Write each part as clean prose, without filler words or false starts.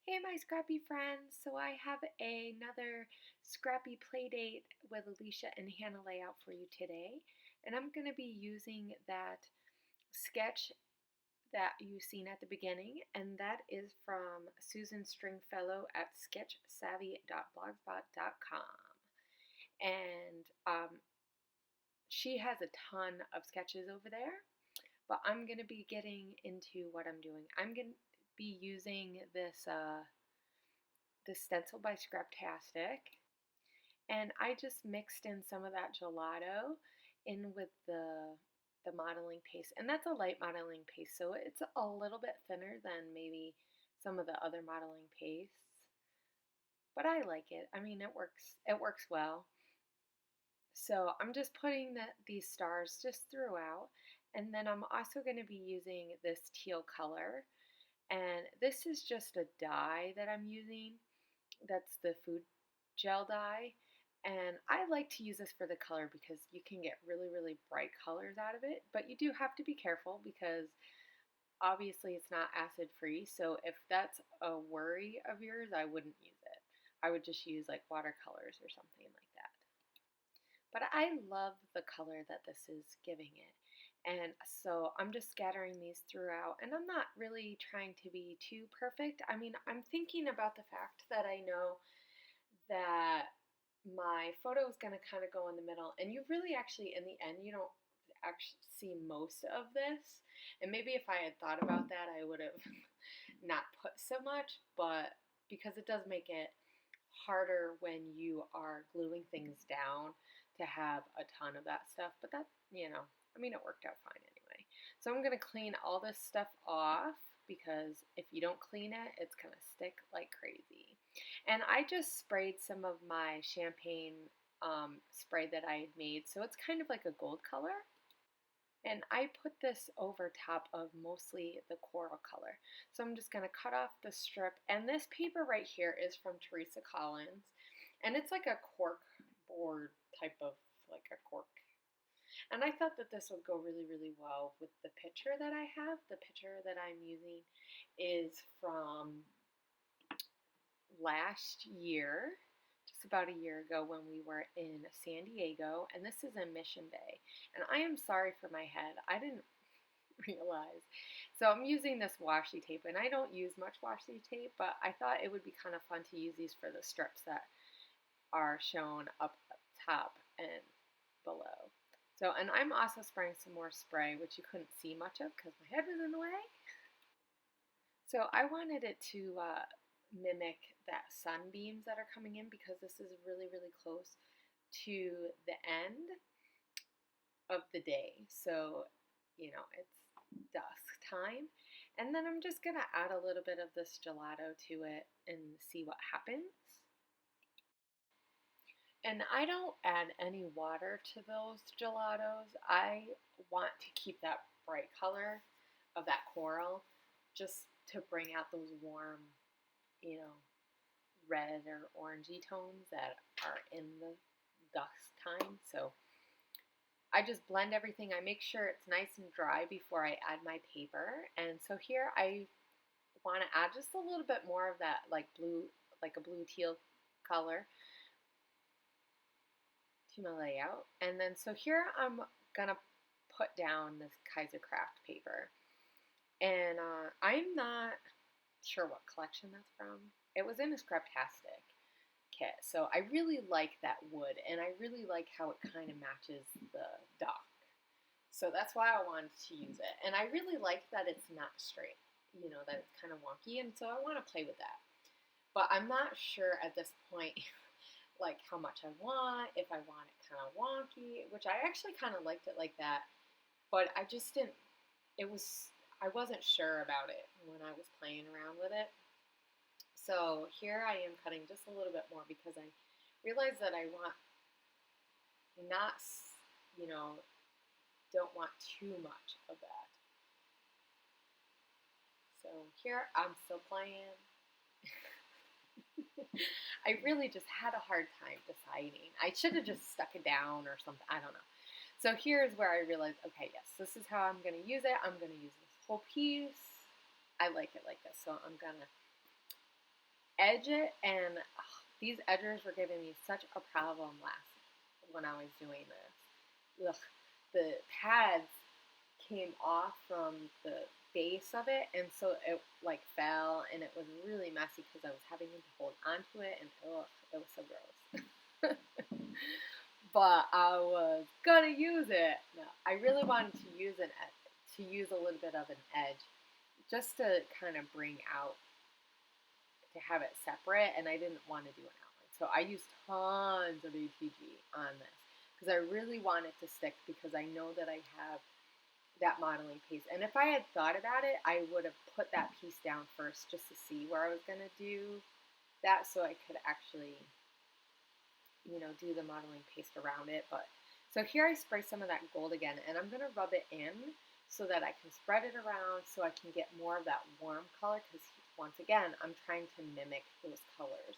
Hey, my scrappy friends. So I have another scrappy play date with Alicia and Hannah layout for you today. And I'm going to be using that sketch that you've seen at the beginning, and that is from Susan Stringfellow at sketchsavvy.blogspot.com. And she has a ton of sketches over there, but I'm going to be getting into what I'm doing. I'm going to be using this stencil by Scraptastic, and I just mixed in some of that gelato in with the modeling paste, and that's a light modeling paste, so it's a little bit thinner than maybe some of the other modeling pastes, but I like it. I mean, it works well. So I'm just putting these stars just throughout, and then I'm also going to be using this teal color, and this is just a dye that I'm using. That's the food gel dye. And I like to use this for the color because you can get really, really bright colors out of it. But you do have to be careful because obviously it's not acid free. So if that's a worry of yours, I wouldn't use it. I would just use like watercolors or something like that. But I love the color that this is giving it. And so I'm just scattering these throughout, and I'm not really trying to be too perfect. I mean, I'm thinking about the fact that I know that my photo is going to kind of go in the middle, and you really actually, in the end, you don't actually see most of this. And maybe if I had thought about that, I would have not put so much, but because it does make it harder when you are gluing things down to have a ton of that stuff, but that, I mean, it worked out fine anyway. So I'm going to clean all this stuff off because if you don't clean it, it's going to stick like crazy. And I just sprayed some of my champagne spray that I had made, so it's kind of like a gold color. And I put this over top of mostly the coral color. So I'm just going to cut off the strip. And this paper right here is from Teresa Collins. And it's like a cork board type of, like a cork. And I thought that this would go really, really well with the picture that I have. The picture that I'm using is from last year, just about a year ago when we were in San Diego, and this is a Mission Bay. And I am sorry for my head. I didn't realize. So I'm using this washi tape, and I don't use much washi tape, but I thought it would be kind of fun to use these for the strips that are shown up top and below. So, and I'm also spraying some more spray, which you couldn't see much of because my head was in the way. So I wanted it to mimic that sunbeams that are coming in because this is really, really close to the end of the day. So, it's dusk time. And then I'm just going to add a little bit of this gelato to it and see what happens. And I don't add any water to those gelatos. I want to keep that bright color of that coral just to bring out those warm, red or orangey tones that are in the dusk time. So I just blend everything. I make sure it's nice and dry before I add my paper. And so here I want to add just a little bit more of that like blue, like a blue teal color to my layout. And then so here I'm gonna put down this Kaiser Craft paper. And I'm not sure what collection that's from. It was in a Scraptastic kit. So I really like that wood, and I really like how it kind of matches the dock. So that's why I wanted to use it. And I really like that it's not straight, that it's kind of wonky, and so I want to play with that. But I'm not sure at this point like how much I want, if I want it kind of wonky, which I actually kind of liked it like that, but I just didn't, I wasn't sure about it when I was playing around with it. So here I am cutting just a little bit more because I realized that I want not, don't want too much of that. So here I'm still playing. I really just had a hard time deciding. I should have just stuck it down or something. I don't know. So here's where I realized, okay, yes, this is how I'm going to use it. I'm going to use this whole piece. I like it like this. So I'm going to edge it, and these edgers were giving me such a problem when I was doing this. Ugh, the pads came off from the base of it, and so it like fell, and it was really messy because I was having to hold onto it, and ugh, it was so gross. But I was gonna use it. No, I really wanted to use to use a little bit of an edge, just to kind of bring out, to have it separate, and I didn't want to do an outline. So I used tons of ATG on this because I really want it to stick, because I know that I have that modeling piece. And if I had thought about it, I would have put that piece down first just to see where I was going to do that, so I could actually, do the modeling paste around it. But so here I spray some of that gold again, and I'm going to rub it in so that I can spread it around so I can get more of that warm color, because once again, I'm trying to mimic those colors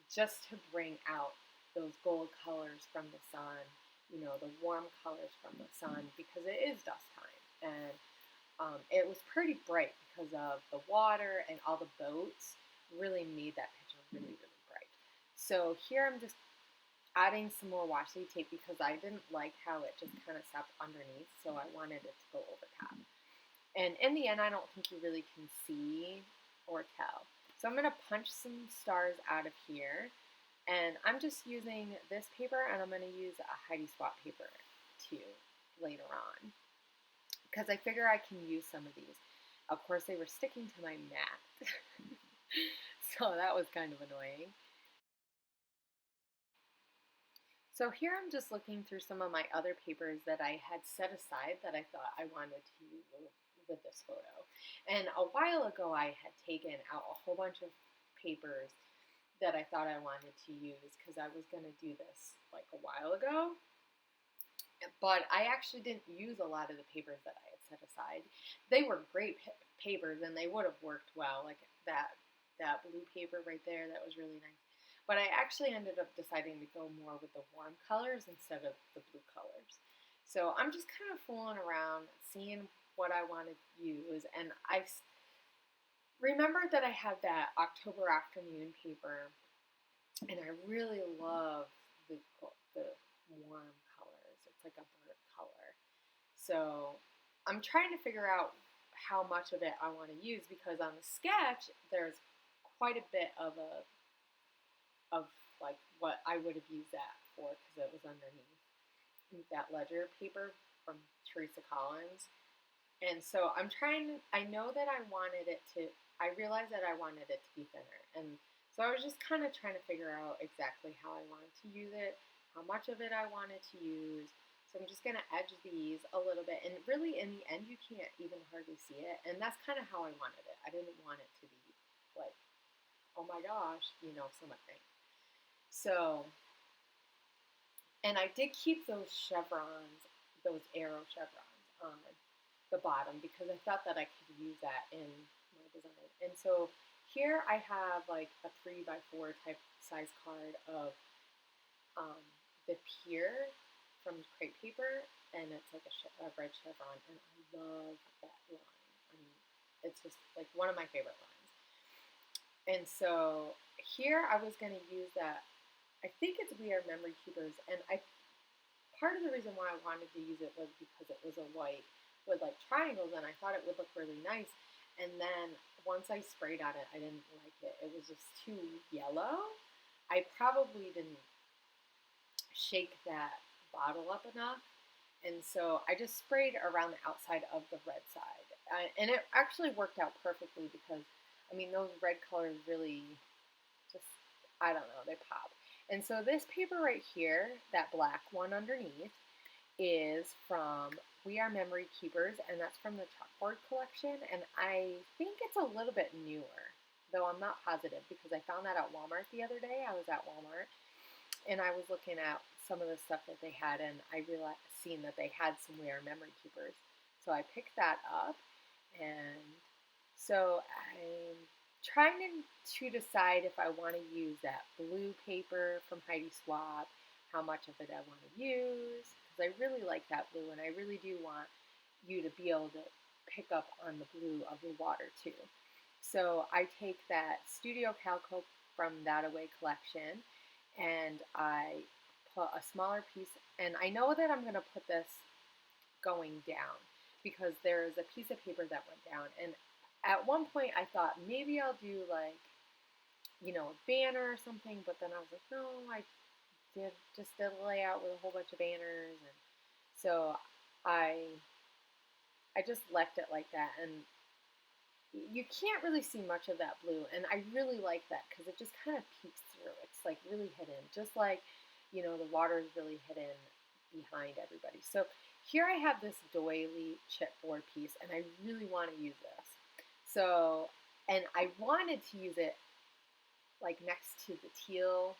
just to bring out those gold colors from the sun, the warm colors from the sun, because it is dust time. And it was pretty bright because of the water, and all the boats really made that picture really, really bright. So here I'm just adding some more washi tape because I didn't like how it just kind of sat underneath, so I wanted it to go over top. And in the end, I don't think you really can see or tell. So I'm going to punch some stars out of here, and I'm just using this paper, and I'm going to use a Heidi Swap paper too later on, because I figure I can use some of these. Of course, they were sticking to my mat, so that was kind of annoying. So here I'm just looking through some of my other papers that I had set aside that I thought I wanted to use with this photo. And a while ago I had taken out a whole bunch of papers that I thought I wanted to use because I was going to do this like a while ago. But I actually didn't use a lot of the papers that I had set aside. They were great papers, and they would have worked well, like that blue paper right there, that was really nice. But I actually ended up deciding to go more with the warm colors instead of the blue colors. So I'm just kind of fooling around, seeing what I want to use. And I remembered that I had that October afternoon paper, and I really love the warm colors. It's like a burnt color. So I'm trying to figure out how much of it I want to use, because on the sketch there's quite a bit of like what I would have used that for, because it was underneath that ledger paper from Teresa Collins. And so I know that I realized that I wanted it to be thinner. And so I was just kind of trying to figure out exactly how I wanted to use it, how much of it I wanted to use. So I'm just going to edge these a little bit. And really, in the end, you can't even hardly see it. And that's kind of how I wanted it. I didn't want it to be like, oh my gosh, someone think. So, and I did keep those chevrons, those arrow chevrons on the bottom, because I thought that I could use that in my design. And so here I have like a 3x4 type size card of the pier from crepe paper, and it's like a red chevron, and I love that line. I mean, it's just like one of my favorite lines. And so here I was going to use that. I think it's We Are Memory Keepers, and part of the reason why I wanted to use it was because it was a white with like triangles, and I thought it would look really nice. And then once I sprayed on it, I didn't like it. It was just too yellow. I probably didn't shake that bottle up enough, and so I just sprayed around the outside of the red side. And it actually worked out perfectly, because I mean, those red colors really just, I don't know, they pop. And so this paper right here, that black one underneath, is from We Are Memory Keepers, and that's from the Chalkboard collection. And I think it's a little bit newer, though I'm not positive, because I found that at Walmart the other day. I was at Walmart, and I was looking at some of the stuff that they had, and I seen that they had some We Are Memory Keepers. So I picked that up, and so I'm trying to decide if I want to use that blue paper from Heidi Swap, how much of it I want to use, because I really like that blue, and I really do want you to be able to pick up on the blue of the water too. So I take that Studio Calico from That Away collection and I put a smaller piece, and I know that I'm going to put this going down because there's a piece of paper that went down. And at one point I thought maybe I'll do like, a banner or something, but then I was like, no, I did a layout with a whole bunch of banners, and so I I just left it like that, and you can't really see much of that blue, and I really like that because it just kind of peeks through. It's like really hidden, just like the water is really hidden behind everybody. So here I have this doily chipboard piece, and I really want to use this. So, and I wanted to use it like next to the teal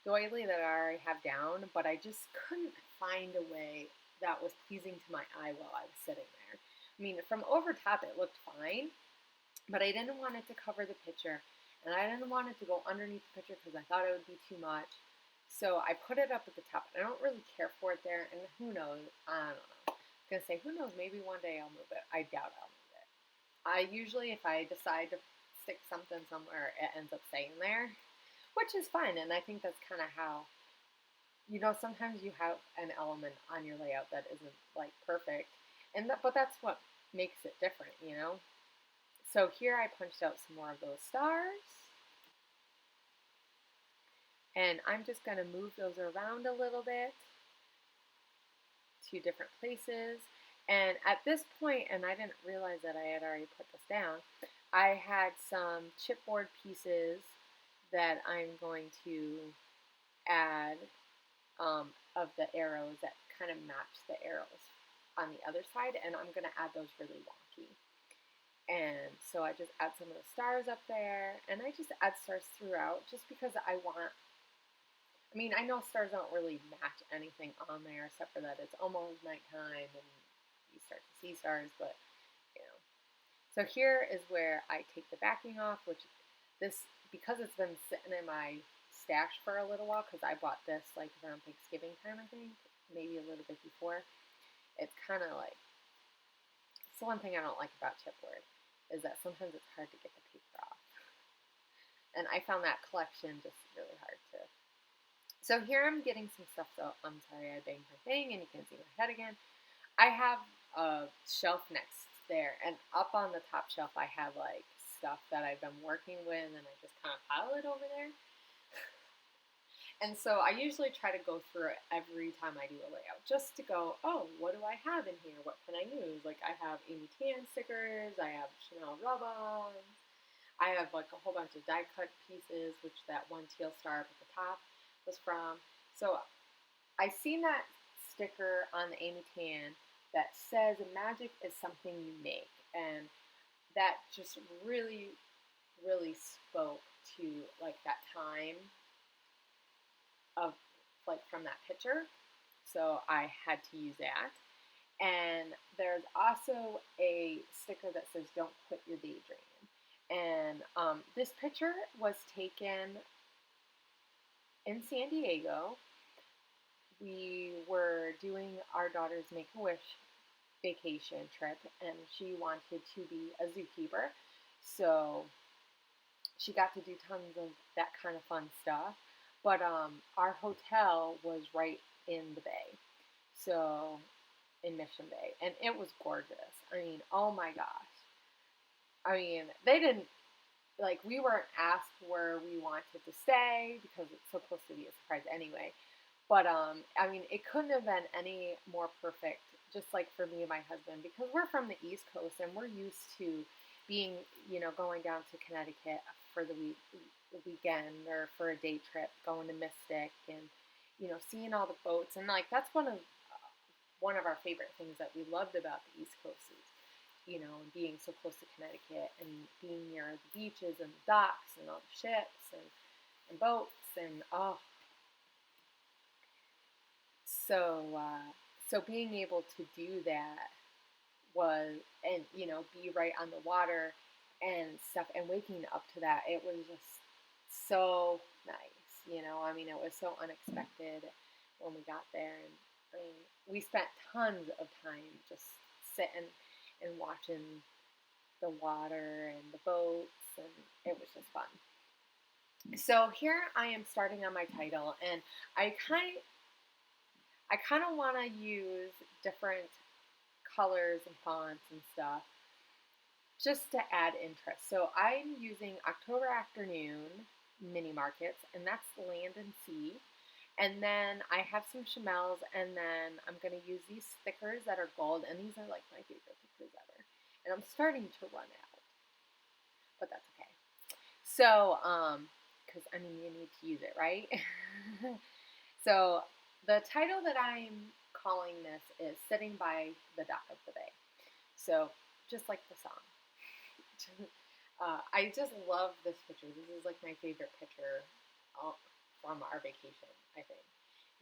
doily that I already have down, but I just couldn't find a way that was pleasing to my eye while I was sitting there. I mean, from over top it looked fine, but I didn't want it to cover the picture, and I didn't want it to go underneath the picture because I thought it would be too much. So I put it up at the top. I don't really care for it there, and who knows? I don't know. I'm gonna say who knows? Maybe one day I'll move it. I doubt I'll move it. I usually, if I decide to stick something somewhere, it ends up staying there, which is fine. And I think that's kind of how sometimes you have an element on your layout that isn't like perfect, but that's what makes it different. So here I punched out some more of those stars, and I'm just going to move those around a little bit to different places. And at this point, and I didn't realize that I had already put this down, I had some chipboard pieces that I'm going to add of the arrows that kind of match the arrows on the other side, and I'm going to add those really wonky. And so I just add some of the stars up there, and I just add stars throughout just because I know stars don't really match anything on there except for that it's almost nighttime and you start to see stars, but you know. So here is where I take the backing off, because it's been sitting in my stash for a little while, because I bought this like around Thanksgiving time, I think, maybe a little bit before. It's kind of like, it's the one thing I don't like about chipboard, is that sometimes it's hard to get the paper off. And I found that collection just really hard to. So here I'm getting some stuff, so I'm sorry I banged my thing and you can see my head again. I have a shelf next there, and up on the top shelf I have like stuff that I've been working with, and I just kind of pile it over there. And so I usually try to go through it every time I do a layout, just to go, oh, what do I have in here? What can I use? Like I have Amy Tan stickers, I have Chanel rub-ons, I have like a whole bunch of die cut pieces, which that one teal star up at the top was from. So I seen that sticker on the Amy Tan that says magic is something you make, and that just really, really spoke to like that time of like from that picture. So I had to use that. And there's also a sticker that says "Don't quit your daydream." And this picture was taken in San Diego. We were doing our daughter's Make-A-Wish vacation trip, and she wanted to be a zookeeper. So she got to do tons of that kind of fun stuff. But our hotel was right in the bay, so in Mission Bay, and it was gorgeous. I mean, oh my gosh. I mean, they didn't like we weren't asked where we wanted to stay because it's supposed to be a surprise anyway. But I mean, it couldn't have been any more perfect. Just like for me and my husband, because we're from the East Coast and we're used to being, going down to Connecticut for the weekend or for a day trip, going to Mystic and seeing all the boats, and like that's one of our favorite things that we loved about the East Coast is being so close to Connecticut and being near the beaches and the docks and all the ships and boats and so being able to do that was, and be right on the water and stuff, and waking up to that, it was just so nice. I mean, it was so unexpected when we got there, and I mean, we spent tons of time just sitting and watching the water and the boats, and it was just fun. So here I am starting on my title, and I kind of want to use different colors and fonts and stuff just to add interest. So I'm using October Afternoon mini markets, and that's land and sea. And then I have some Chamels, and then I'm going to use these stickers that are gold, and these are like my favorite stickers ever. And I'm starting to run out, but that's okay. So, because I mean, you need to use it, right? So, the title that I'm calling this is Sitting by the Dock of the Bay. So, just like the song. I just love this picture. This is like my favorite picture from our vacation, I think.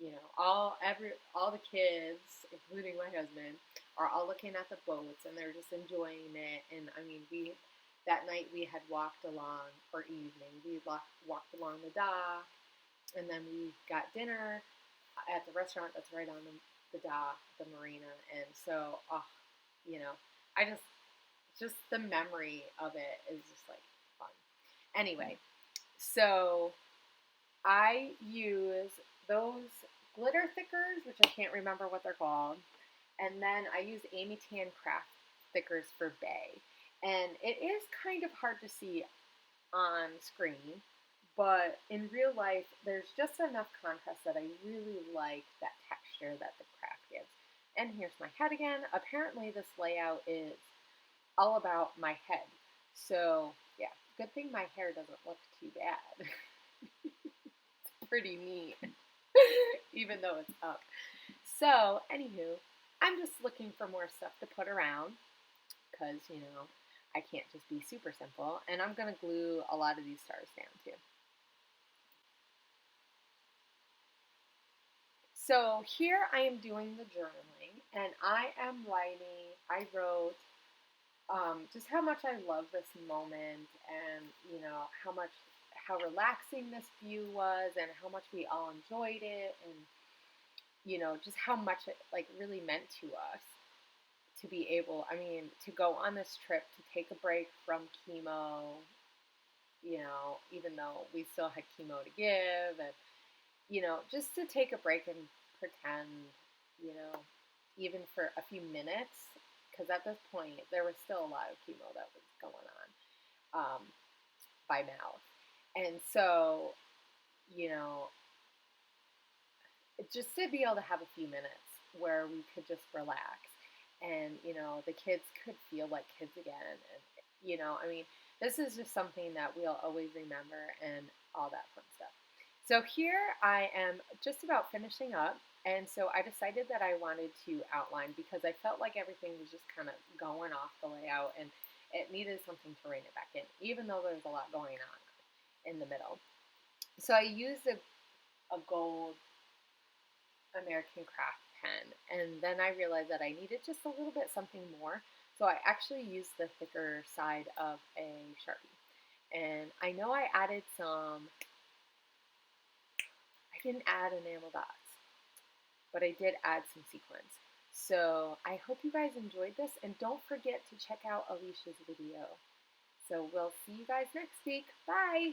You know, all the kids, including my husband, are all looking at the boats and they're just enjoying it. And I mean, that night we had walked along, or evening, we walked along the dock, and then we got dinner at the restaurant that's right on the dock, the marina. And so, you know, I just the memory of it is just like fun. Anyway, so I use those glitter thickers, which I can't remember what they're called, and then I use Amy Tan Craft stickers for Bay. And it is kind of hard to see on screen, but in real life, there's just enough contrast that I really like that texture that the craft gives. And here's my head again. Apparently this layout is all about my head. So yeah, good thing my hair doesn't look too bad. It's pretty neat, even though it's up. So anywho, I'm just looking for more stuff to put around because, you know, I can't just be super simple. And I'm going to glue a lot of these stars down too. So here I am doing the journaling, and I wrote just how much I love this moment, and you know how relaxing this view was, and how much we all enjoyed it, and you know just how much it like really meant to us to be able, I mean, to go on this trip, to take a break from chemo, you know, even though we still had chemo to give, and you know, just to take a break and pretend, you know, even for a few minutes, because at this point there was still a lot of chemo that was going on by mouth. And so, you know, just to be able to have a few minutes where we could just relax and, you know, the kids could feel like kids again. And, you know, I mean, this is just something that we'll always remember and all that fun stuff. So here I am just about finishing up. And so I decided that I wanted to outline because I felt like everything was just kind of going off the layout and it needed something to rein it back in, even though there's a lot going on in the middle. So I used a gold American Craft pen, and then I realized that I needed just a little bit something more. So I actually used the thicker side of a Sharpie. And I know I added some, I didn't add enamel dots, but I did add some sequins. So I hope you guys enjoyed this, and don't forget to check out Alicia's video. So we'll see you guys next week. Bye!